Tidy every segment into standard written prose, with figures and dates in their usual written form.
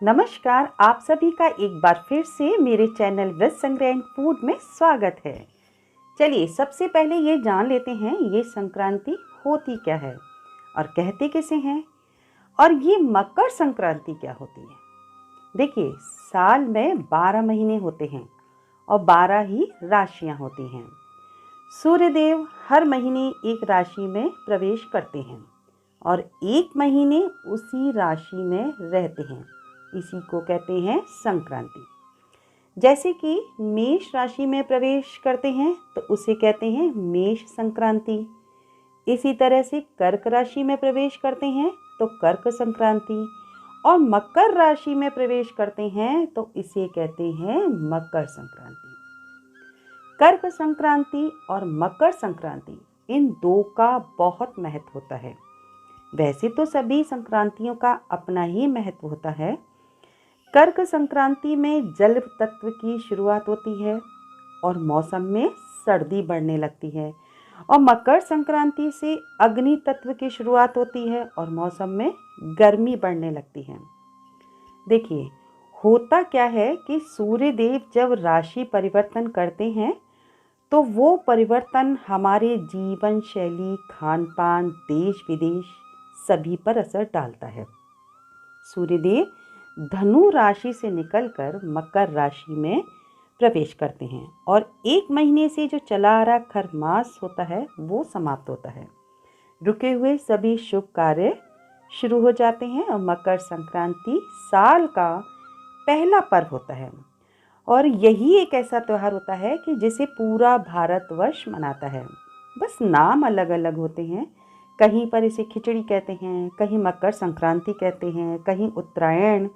नमस्कार, आप सभी का एक बार फिर से मेरे चैनल व्रत संग्रह एंड फूड में स्वागत है। चलिए सबसे पहले ये जान लेते हैं ये संक्रांति होती क्या है और कहते किसे हैं और ये मकर संक्रांति क्या होती है। देखिए, साल में 12 महीने होते हैं और 12 ही राशियां होती हैं। सूर्यदेव हर महीने एक राशि में प्रवेश करते हैं और एक महीने उसी राशि में रहते हैं। इसी को कहते हैं संक्रांति। जैसे कि मेष राशि में प्रवेश करते हैं तो उसे कहते हैं मेष संक्रांति। इसी तरह से कर्क राशि में प्रवेश करते हैं तो कर्क संक्रांति और मकर राशि में प्रवेश करते हैं तो इसे कहते हैं मकर संक्रांति। कर्क संक्रांति और मकर संक्रांति इन दो का बहुत महत्व होता है। वैसे तो सभी संक्रांतियों का अपना ही महत्व होता है। कर्क संक्रांति में जल तत्व की शुरुआत होती है और मौसम में सर्दी बढ़ने लगती है और मकर संक्रांति से अग्नि तत्व की शुरुआत होती है और मौसम में गर्मी बढ़ने लगती है। देखिए, होता क्या है कि सूर्य देव जब राशि परिवर्तन करते हैं तो वो परिवर्तन हमारे जीवन शैली, खान पान, देश विदेश सभी पर असर डालता है। सूर्यदेव धनु राशि से निकलकर मकर राशि में प्रवेश करते हैं और एक महीने से जो चला आ रहा खरमास होता है वो समाप्त होता है। रुके हुए सभी शुभ कार्य शुरू हो जाते हैं और मकर संक्रांति साल का पहला पर्व होता है और यही एक ऐसा त्यौहार होता है कि जिसे पूरा भारतवर्ष मनाता है। बस नाम अलग अलग होते हैं। कहीं पर इसे खिचड़ी कहते हैं, कहीं मकर संक्रांति कहते हैं, कहीं उत्तरायण,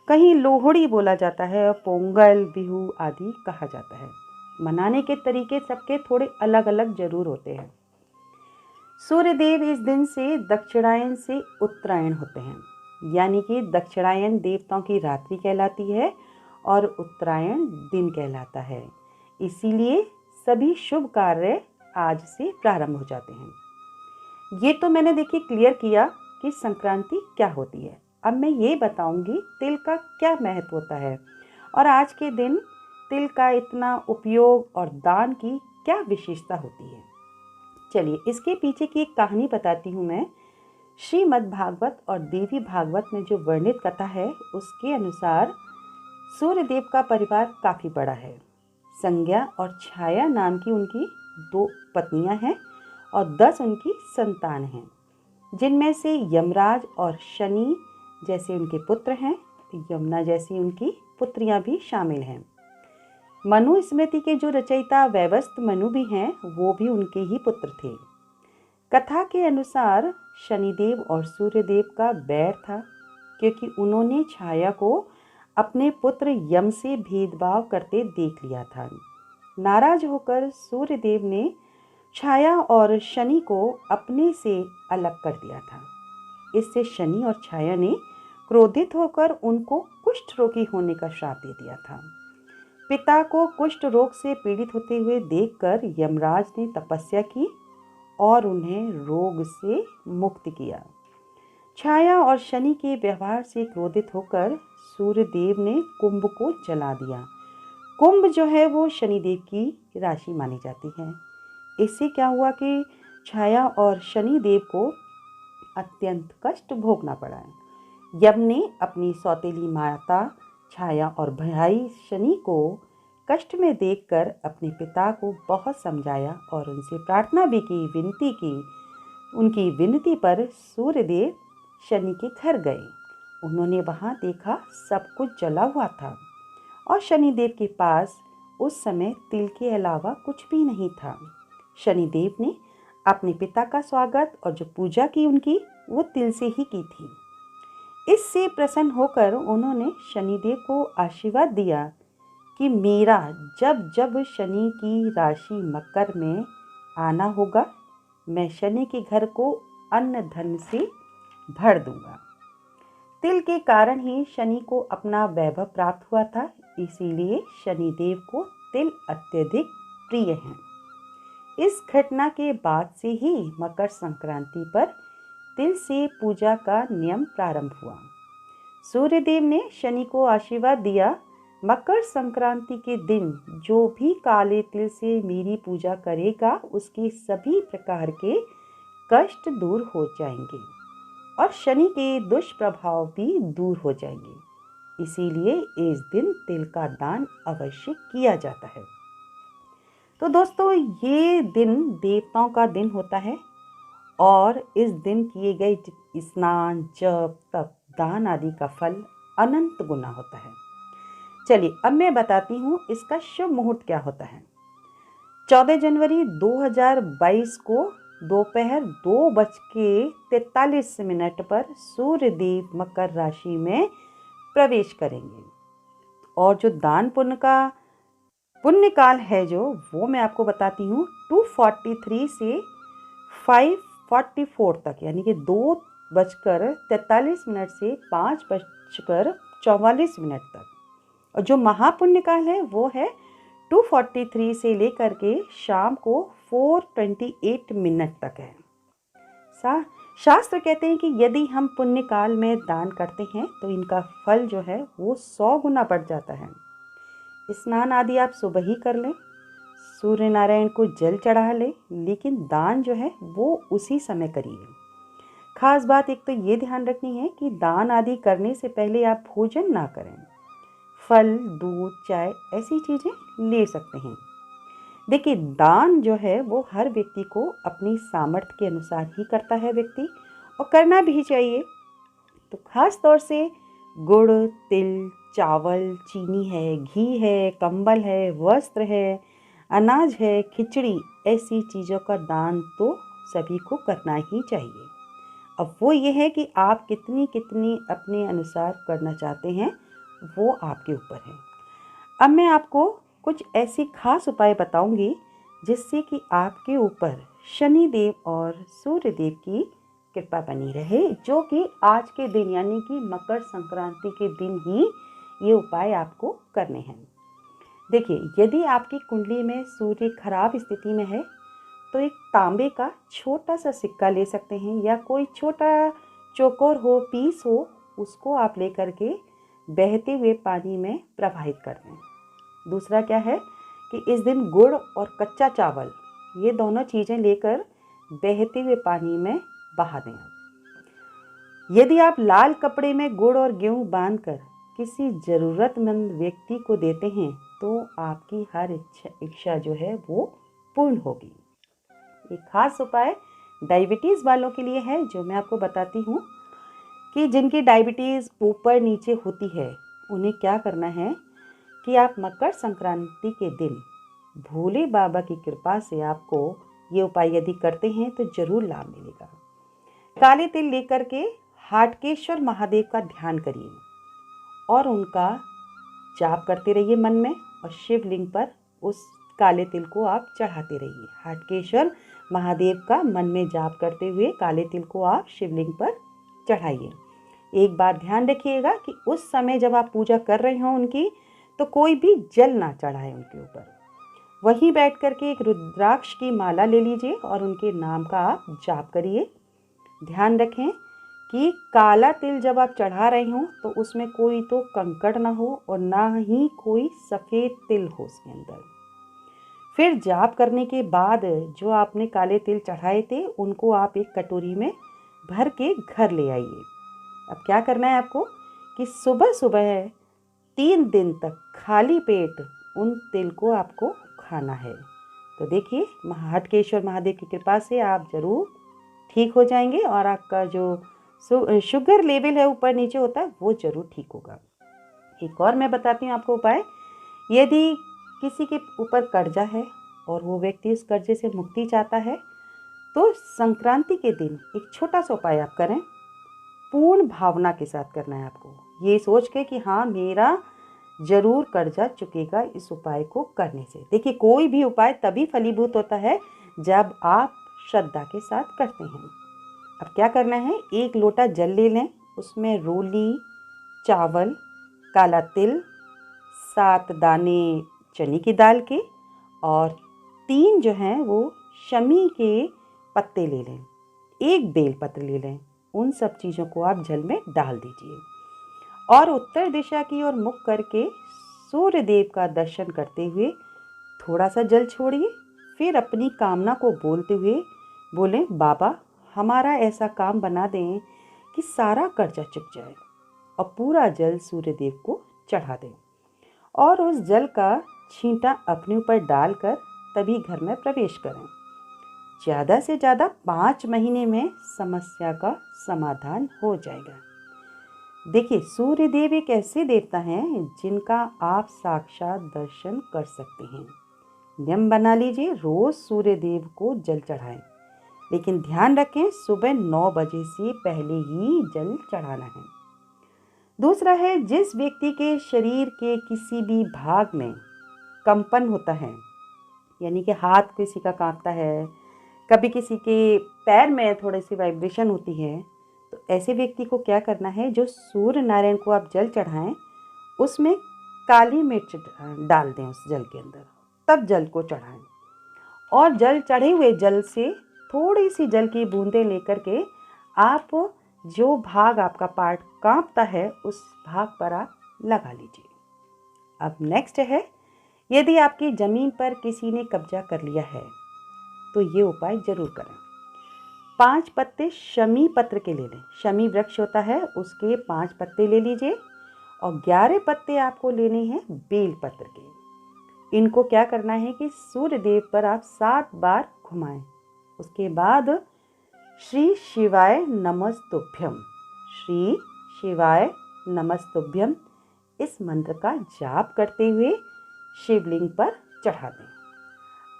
कहीं लोहड़ी बोला जाता है और पोंगल, बिहू आदि कहा जाता है। मनाने के तरीके सबके थोड़े अलग अलग जरूर होते हैं। सूर्यदेव इस दिन से दक्षिणायन से उत्तरायण होते हैं, यानी कि दक्षिणायन देवताओं की रात्रि कहलाती है और उत्तरायण दिन कहलाता है। इसीलिए सभी शुभ कार्य आज से प्रारंभ हो जाते हैं। ये तो मैंने देखिए क्लियर किया कि संक्रांति क्या होती है। अब मैं ये बताऊंगी तिल का क्या महत्व होता है और आज के दिन तिल का इतना उपयोग और दान की क्या विशेषता होती है। चलिए इसके पीछे की एक कहानी बताती हूँ मैं। श्रीमद् भागवत और देवी भागवत में जो वर्णित कथा है उसके अनुसार सूर्यदेव का परिवार काफ़ी बड़ा है। संज्ञा और छाया नाम की उनकी 2 पत्नियां हैं और 10 उनकी संतान हैं, जिनमें से यमराज और शनि जैसे उनके पुत्र हैं। यमुना जैसी उनकी पुत्रियां भी शामिल हैं। मनु स्मृति के जो रचयिता वैवस्वत मनु भी हैं, वो भी उनके ही पुत्र थे। कथा के अनुसार शनिदेव और सूर्यदेव का बैर था, क्योंकि उन्होंने छाया को अपने पुत्र यम से भेदभाव करते देख लिया था। नाराज होकर सूर्यदेव ने छाया और शनि को अपने से अलग कर दिया था। इससे शनि और छाया ने क्रोधित होकर उनको कुष्ठ रोगी होने का श्राप दे दिया था। पिता को कुष्ठ रोग से पीड़ित होते हुए देखकर यमराज ने तपस्या की और उन्हें रोग से मुक्त किया। छाया और शनि के व्यवहार से क्रोधित होकर सूर्यदेव ने कुंभ को जला दिया। कुंभ जो है वो शनिदेव की राशि मानी जाती है। इससे क्या हुआ कि छाया और शनिदेव को अत्यंत कष्ट भोगना पड़ा। यम ने अपनी सौतेली माता छाया और भाई शनि को कष्ट में देखकर अपने पिता को बहुत समझाया और उनसे प्रार्थना भी की, विनती की। उनकी विनती पर सूर्यदेव शनि के घर गए। उन्होंने वहां देखा सब कुछ जला हुआ था और शनिदेव के पास उस समय तिल के अलावा कुछ भी नहीं था। शनिदेव ने अपने पिता का स्वागत और जो पूजा की उनकी वो तिल से ही की थी। इससे प्रसन्न होकर उन्होंने शनिदेव को आशीर्वाद दिया कि मेरा जब जब शनि की राशि मकर में आना होगा, मैं शनि के घर को अन्न धन से भर दूंगा। तिल के कारण ही शनि को अपना वैभव प्राप्त हुआ था, इसीलिए शनिदेव को तिल अत्यधिक प्रिय हैं। इस घटना के बाद से ही मकर संक्रांति पर तिल से पूजा का नियम प्रारंभ हुआ। सूर्यदेव ने शनि को आशीर्वाद दिया, मकर संक्रांति के दिन जो भी काले तिल से मेरी पूजा करेगा उसके सभी प्रकार के कष्ट दूर हो जाएंगे और शनि के दुष्प्रभाव भी दूर हो जाएंगे। इसीलिए इस दिन तिल का दान अवश्य किया जाता है। तो दोस्तों, ये दिन देवताओं का दिन होता है और इस दिन किए गए स्नान, जप, तप, दान आदि का फल अनंत गुना होता है। चलिए अब मैं बताती हूँ इसका शुभ मुहूर्त क्या होता है। 14 जनवरी 2022 को दोपहर 2:43 पर सूर्यदेव मकर राशि में प्रवेश करेंगे और जो दान पुण्य का पुण्य काल है वो मैं आपको बताती हूँ 2:43 से 5:44 तक, यानी कि 2:43 से 5:44 तक। और जो महापुण्य काल है वो है 2:43 से लेकर के शाम को 4:28 तक है। शास्त्र कहते हैं कि यदि हम पुण्य काल में दान करते हैं तो इनका फल जो है वो 100 गुना बढ़ जाता है। स्नान आदि आप सुबह ही कर लें, सूर्य नारायण को जल चढ़ा लें, लेकिन दान जो है वो उसी समय करिए। खास बात एक तो ये ध्यान रखनी है कि दान आदि करने से पहले आप भोजन ना करें। फल, दूध, चाय ऐसी चीज़ें ले सकते हैं। देखिए, दान जो है वो हर व्यक्ति को अपनी सामर्थ्य के अनुसार ही करता है व्यक्ति, और करना भी चाहिए। तो खास तौर से गुड़, तिल, चावल, चीनी है, घी है, कंबल है, वस्त्र है, अनाज है, खिचड़ी, ऐसी चीज़ों का दान तो सभी को करना ही चाहिए। अब वो ये है कि आप कितनी कितनी अपने अनुसार करना चाहते हैं, वो आपके ऊपर है। अब मैं आपको कुछ ऐसी खास उपाय बताऊंगी जिससे कि आपके ऊपर शनि देव और सूर्य देव की कृपा बनी रहे, जो कि आज के दिन यानी कि मकर संक्रांति के दिन ही ये उपाय आपको करने हैं। देखिए, यदि आपकी कुंडली में सूर्य खराब स्थिति में है तो एक तांबे का छोटा सा सिक्का ले सकते हैं, या कोई छोटा चौकोर हो, पीस हो, उसको आप लेकर के बहते हुए पानी में प्रवाहित कर दें। दूसरा क्या है कि इस दिन गुड़ और कच्चा चावल, ये दोनों चीज़ें लेकर बहते हुए पानी में बहा दें। यदि आप लाल कपड़े में गुड़ और गेहूँ बांधकर किसी ज़रूरतमंद व्यक्ति को देते हैं तो आपकी हर इच्छा जो है वो पूर्ण होगी। एक खास उपाय डायबिटीज़ वालों के लिए है जो मैं आपको बताती हूँ कि जिनकी डायबिटीज़ ऊपर नीचे होती है, उन्हें क्या करना है कि आप मकर संक्रांति के दिन भोले बाबा की कृपा से आपको ये उपाय यदि करते हैं तो जरूर लाभ मिलेगा। काले तिल लेकर के हाटकेश्वर महादेव का ध्यान करिए और उनका जाप करते रहिए मन में, और शिवलिंग पर उस काले तिल को आप चढ़ाते रहिए। हाटकेश्वर महादेव का मन में जाप करते हुए काले तिल को आप शिवलिंग पर चढ़ाइए। एक बात ध्यान रखिएगा कि उस समय जब आप पूजा कर रहे हो उनकी, तो कोई भी जल ना चढ़ाए उनके ऊपर। वहीं बैठ करके एक रुद्राक्ष की माला ले लीजिए और उनके नाम का आप जाप करिए। ध्यान रखें कि काला तिल जब आप चढ़ा रहे हो तो उसमें कोई तो कंकड़ ना हो और ना ही कोई सफ़ेद तिल हो उसके अंदर। फिर जाप करने के बाद जो आपने काले तिल चढ़ाए थे उनको आप एक कटोरी में भर के घर ले आइए। अब क्या करना है आपको कि सुबह सुबह 3 दिन तक खाली पेट उन तिल को आपको खाना है। तो देखिए, हाटकेश्वर महादेव की कृपा से आप ज़रूर ठीक हो जाएंगे और आपका जो शुगर लेवल है ऊपर नीचे होता है वो ज़रूर ठीक होगा। एक और मैं बताती हूँ आपको उपाय। यदि किसी के ऊपर कर्जा है और वो व्यक्ति उस कर्जे से मुक्ति चाहता है तो संक्रांति के दिन एक छोटा सा उपाय आप करें। पूर्ण भावना के साथ करना है आपको, ये सोच के कि हाँ, मेरा ज़रूर कर्जा चुकेगा इस उपाय को करने से। देखिए, कोई भी उपाय तभी फलीभूत होता है जब आप श्रद्धा के साथ करते हैं। अब क्या करना है, 1 लोटा जल ले लें, उसमें रोली, चावल, काला तिल, 7 दाने चने की दाल के और 3 जो हैं वो शमी के पत्ते ले लें, 1 बेल पत्र ले लें। उन सब चीज़ों को आप जल में डाल दीजिए और उत्तर दिशा की ओर मुख करके सूर्य देव का दर्शन करते हुए थोड़ा सा जल छोड़िए। फिर अपनी कामना को बोलते हुए बोलें, बाबा हमारा ऐसा काम बना दें कि सारा कर्जा चुक जाए, और पूरा जल सूर्य देव को चढ़ा दें और उस जल का छींटा अपने ऊपर डालकर तभी घर में प्रवेश करें। ज़्यादा से ज़्यादा 5 महीने में समस्या का समाधान हो जाएगा। देखिए, सूर्य देव एक ऐसे देवता हैं जिनका आप साक्षात दर्शन कर सकते हैं। नियम बना लीजिए, रोज़ सूर्य देव को जल चढ़ाएं, लेकिन ध्यान रखें सुबह 9 बजे से पहले ही जल चढ़ाना है। दूसरा है, जिस व्यक्ति के शरीर के किसी भी भाग में कंपन होता है, यानी कि हाथ किसी का कांपता है, कभी किसी के पैर में थोड़ी सी वाइब्रेशन होती है, तो ऐसे व्यक्ति को क्या करना है, जो सूर्य नारायण को आप जल चढ़ाएं उसमें काली मिर्च डाल दें उस जल के अंदर, तब जल को चढ़ाएं। और जल चढ़े हुए जल से थोड़ी सी जल की बूंदें लेकर के आप जो भाग आपका पार्ट कांपता है उस भाग पर आप लगा लीजिए। अब नेक्स्ट है, यदि आपकी ज़मीन पर किसी ने कब्जा कर लिया है तो ये उपाय जरूर करें। 5 पत्ते शमी पत्र के ले लें। शमी वृक्ष होता है, उसके 5 पत्ते ले लीजिए और 11 पत्ते आपको लेने हैं बेल पत्र के। इनको क्या करना है कि सूर्य देव पर आप 7 बार घुमाएं। उसके बाद श्री शिवाय नमस्तुभ्यम, श्री शिवाय नमस्तुभ्यम इस मंत्र का जाप करते हुए शिवलिंग पर चढ़ा दें।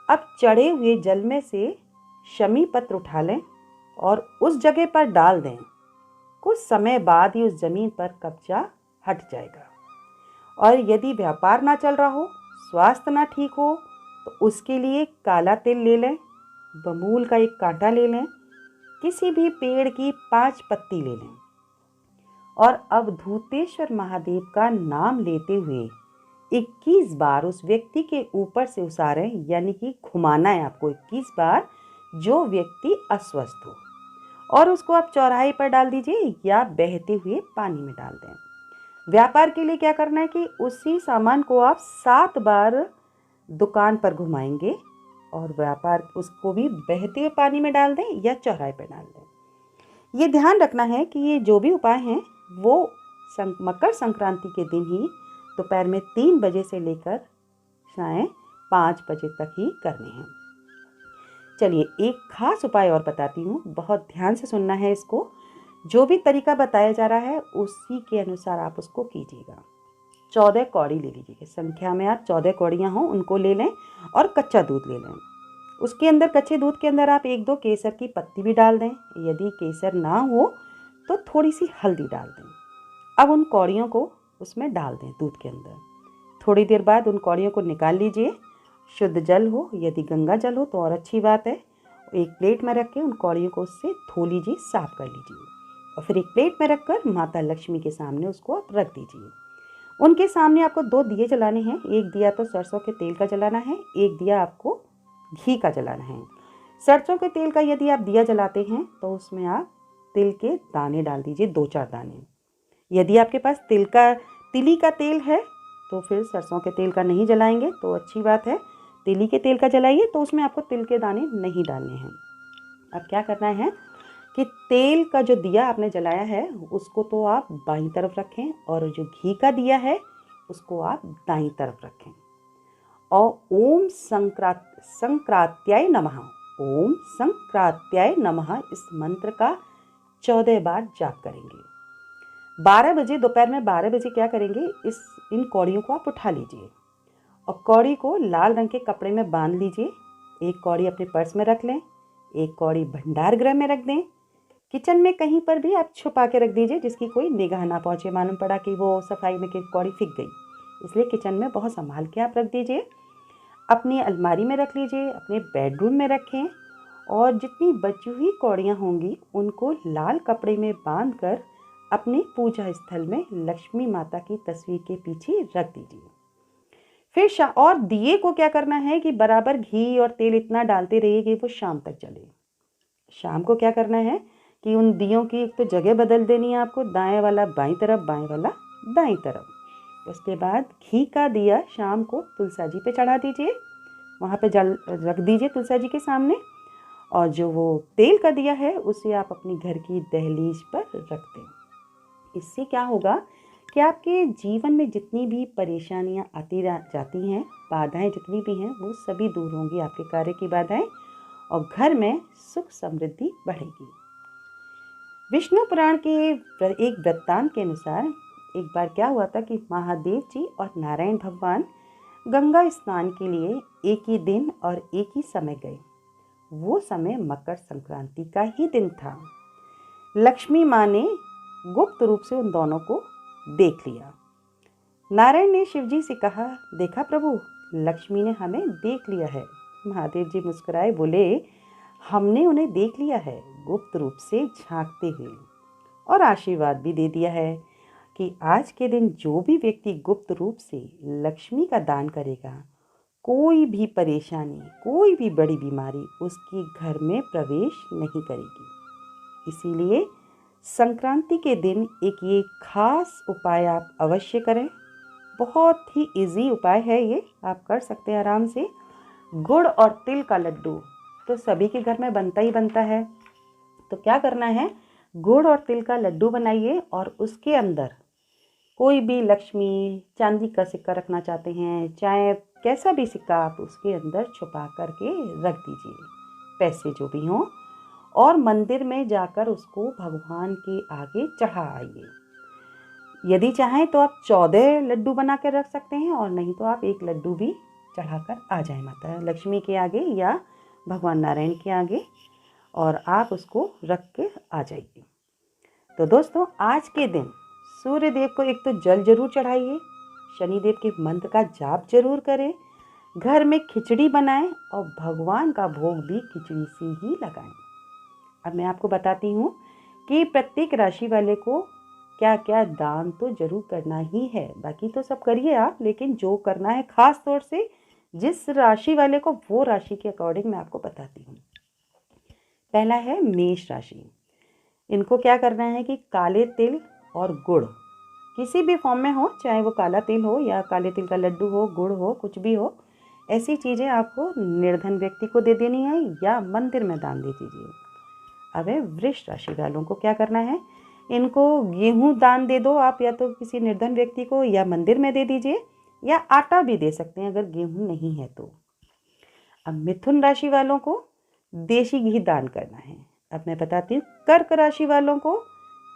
अब चढ़े हुए जल में से शमी पत्र उठा लें और उस जगह पर डाल दें। कुछ समय बाद ही उस जमीन पर कब्जा हट जाएगा। और यदि व्यापार ना चल रहा हो, स्वास्थ्य ना ठीक हो, तो उसके लिए काला तिल ले लें, बमूल का एक कांटा ले लें, किसी भी पेड़ की 5 पत्ती ले लें और अवधूतेश्वर महादेव का नाम लेते हुए 21 बार उस व्यक्ति के ऊपर से उसारें, यानी कि घुमाना है आपको 21 बार, जो व्यक्ति अस्वस्थ हो, और उसको आप चौराहे पर डाल दीजिए या बहते हुए पानी में डाल दें। व्यापार के लिए क्या करना है कि उसी सामान को आप 7 बार दुकान पर घुमाएंगे और व्यापार उसको भी बहते हुए पानी में डाल दें या चौराहे पर डाल दें। ये ध्यान रखना है कि ये जो भी उपाय हैं वो मकर संक्रांति के दिन ही दोपहर में 3 बजे से लेकर सायं 5 बजे तक ही करने हैं। चलिए एक खास उपाय और बताती हूँ, बहुत ध्यान से सुनना है इसको। जो भी तरीका बताया जा रहा है उसी के अनुसार आप उसको कीजिएगा। 14 कौड़ी ले लीजिए, संख्या में आप 14 कौड़ियाँ हों उनको ले लें और कच्चा दूध ले लें। उसके अंदर कच्चे दूध के अंदर आप 1-2 केसर की पत्ती भी डाल दें। यदि केसर ना हो तो थोड़ी सी हल्दी डाल दें। अब उन कौड़ियों को उसमें डाल दें दूध के अंदर। थोड़ी देर बाद उन कौड़ियों को निकाल लीजिए। शुद्ध जल हो, यदि गंगा जल हो तो और अच्छी बात है। एक प्लेट में रख के उन कौड़ियों को उससे धो लीजिए, साफ कर लीजिए और फिर एक प्लेट में रखकर माता लक्ष्मी के सामने उसको आप रख दीजिए। उनके सामने आपको 2 दिए जलाने हैं। एक दिया तो सरसों के तेल का जलाना है, एक दिया आपको घी का जलाना है। सरसों के तेल का यदि आप दिया जलाते हैं तो उसमें आप तिल के दाने डाल दीजिए, 2-4 दाने। यदि आपके पास तिली का तेल है तो फिर सरसों के तेल का नहीं जलाएंगे तो अच्छी बात है। तिली के तेल का जलाइए तो उसमें आपको तिल के दाने नहीं डालने हैं। अब क्या करना है कि तेल का जो दिया आपने जलाया है उसको तो आप बाईं तरफ रखें और जो घी का दिया है उसको आप दाईं तरफ रखें और ओम संक्रांत्याय नमः, ओम संक्रांत्याय नमः इस मंत्र का 14 बार जाप करेंगे। 12 बजे, दोपहर में 12 बजे क्या करेंगे, इन कौड़ियों को आप उठा लीजिए और कौड़ी को लाल रंग के कपड़े में बांध लीजिए। एक कौड़ी अपने पर्स में रख लें, एक कौड़ी भंडार गृह में रख दें। किचन में कहीं पर भी आप छुपा के रख दीजिए जिसकी कोई निगाह ना पहुँचे। मालूम पड़ा कि वो सफाई में कि कौड़ी फिक गई, इसलिए किचन में बहुत संभाल के आप रख दीजिए। अपनी अलमारी में रख लीजिए, अपने बेडरूम में रखें और जितनी बची हुई कौड़ियाँ होंगी उनको लाल कपड़े में बांध कर अपने पूजा स्थल में लक्ष्मी माता की तस्वीर के पीछे रख दीजिए। फिर और दिए को क्या करना है कि बराबर घी और तेल इतना डालते रहिए कि वो शाम तक जले। शाम को क्या करना है कि उन दियों की एक तो जगह बदल देनी है आपको, दाएं वाला बाईं तरफ, बाएं वाला दाईं तरफ। उसके बाद घी का दिया शाम को तुलसा जी पे चढ़ा दीजिए, वहाँ पे जल रख दीजिए तुलसा जी के सामने। और जो वो तेल का दिया है उसे आप अपनी घर की दहलीज पर रख दें। इससे क्या होगा कि आपके जीवन में जितनी भी परेशानियां आती जाती हैं, बाधाएं जितनी भी हैं, वो सभी दूर होंगी, आपके कार्य की बाधाएं, और घर में सुख समृद्धि बढ़ेगी। विष्णु पुराण के एक वृत्तांत के अनुसार एक बार क्या हुआ था कि महादेव जी और नारायण भगवान गंगा स्नान के लिए एक ही दिन और एक ही समय गए। वो समय मकर संक्रांति का ही दिन था। लक्ष्मी माँ ने गुप्त रूप से उन दोनों को देख लिया। नारायण ने शिवजी से कहा, देखा प्रभु, लक्ष्मी ने हमें देख लिया है। महादेव जी मुस्कुराए, बोले, हमने उन्हें देख लिया है गुप्त रूप से झांकते हुए, और आशीर्वाद भी दे दिया है कि आज के दिन जो भी व्यक्ति गुप्त रूप से लक्ष्मी का दान करेगा, कोई भी परेशानी, कोई भी बड़ी बीमारी उसके घर में प्रवेश नहीं करेगी। इसीलिए संक्रांति के दिन एक ये खास उपाय आप अवश्य करें। बहुत ही इजी उपाय है ये, आप कर सकते हैं आराम से। गुड़ और तिल का लड्डू तो सभी के घर में बनता ही बनता है। तो क्या करना है, गुड़ और तिल का लड्डू बनाइए और उसके अंदर कोई भी लक्ष्मी, चांदी का सिक्का रखना चाहते हैं, चाहे कैसा भी सिक्का, आप उसके अंदर छुपा करके रख दीजिए, पैसे जो भी हों, और मंदिर में जाकर उसको भगवान के आगे चढ़ा आइए। यदि चाहें तो आप 14 लड्डू बना कर रख सकते हैं, और नहीं तो आप एक लड्डू भी चढ़ाकर आ जाए माता लक्ष्मी के आगे या भगवान नारायण के आगे, और आप उसको रख के आ जाइए। तो दोस्तों, आज के दिन सूर्य देव को एक तो जल जरूर चढ़ाइए, शनिदेव के मंत्र का जाप जरूर करें, घर में खिचड़ी बनाएं और भगवान का भोग भी खिचड़ी से ही लगाएं। अब मैं आपको बताती हूँ कि प्रत्येक राशि वाले को क्या क्या दान तो जरूर करना ही है। बाकी तो सब करिए आप, लेकिन जो करना है खास तौर से जिस राशि वाले को, वो राशि के अकॉर्डिंग मैं आपको बताती हूँ। पहला है मेष राशि। इनको क्या करना है कि काले तिल और गुड़ किसी भी फॉर्म में हो, चाहे वो काला तिल हो या काले तिल का लड्डू हो, गुड़ हो, कुछ भी हो, ऐसी चीज़ें आपको निर्धन व्यक्ति को दे देनी है या मंदिर में दान दे दीजिए। अब है वृष राशि वालों को क्या करना है, इनको गेहूं दान दे दो आप, या तो किसी निर्धन व्यक्ति को, या मंदिर में दे दीजिए, या आटा भी दे सकते हैं अगर गेहूं नहीं है तो। अब मिथुन राशि वालों को देशी घी दान करना है। अब मैं बताती हूँ कर्क राशि वालों को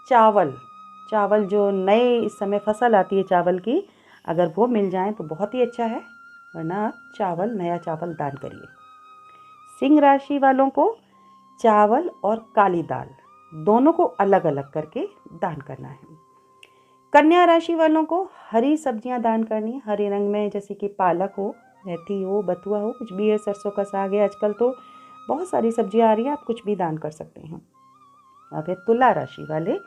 चावल जो नए इस समय फसल आती है चावल की, अगर वो मिल जाए तो बहुत ही अच्छा है, वरना आप नया चावल दान करिए। सिंह राशि वालों को चावल और काली दाल दोनों को अलग अलग करके दान करना है। कन्या राशि वालों को हरी सब्जियां दान करनी है, हरे रंग में, जैसे कि पालक हो, मेथी हो, बथुआ हो, कुछ भी है, सरसों का साग है, आजकल तो बहुत सारी सब्जियां आ रही है, आप कुछ भी दान कर सकते हैं। अब है तुला राशि वाले,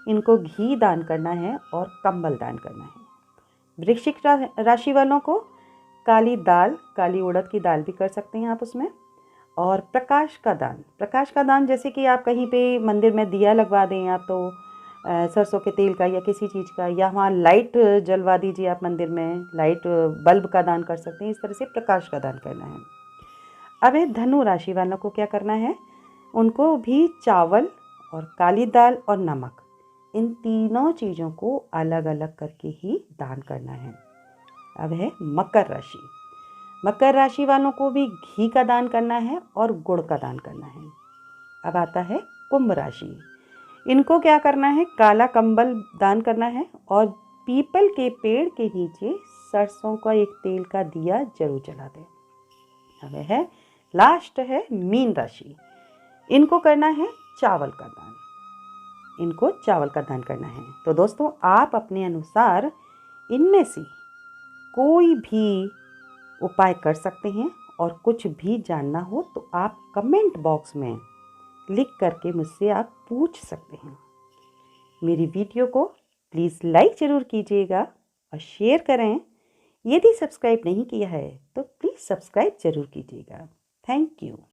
इनको घी दान करना है और कंबल दान करना है। वृश्चिक राशि वालों को काली दाल, काली उड़द की दाल भी कर सकते हैं आप उसमें। और प्रकाश का दान जैसे कि आप कहीं पे मंदिर में दिया लगवा दें, या तो सरसों के तेल का या किसी चीज़ का, या वहाँ लाइट जलवा दीजिए आप मंदिर में, लाइट बल्ब का दान कर सकते हैं। इस तरह से प्रकाश का दान करना है। अब है धनु राशि वालों को क्या करना है, उनको भी चावल और काली दाल और नमक, इन तीनों चीज़ों को अलग अलग करके ही दान करना है। अब है मकर राशि वालों को भी घी का दान करना है और गुड़ का दान करना है। अब आता है कुंभ राशि। इनको क्या करना है, काला कंबल दान करना है और पीपल के पेड़ के नीचे सरसों का एक तेल का दिया जरूर जला दें। अब है लास्ट है मीन राशि। इनको करना है चावल का दान, इनको चावल का दान करना है। तो दोस्तों, आप अपने अनुसार इनमें से कोई भी उपाय कर सकते हैं, और कुछ भी जानना हो तो आप कमेंट बॉक्स में लिख करके मुझसे आप पूछ सकते हैं। मेरी वीडियो को प्लीज़ लाइक ज़रूर कीजिएगा और शेयर करें। यदि सब्सक्राइब नहीं किया है तो प्लीज़ सब्सक्राइब ज़रूर कीजिएगा। Thank you.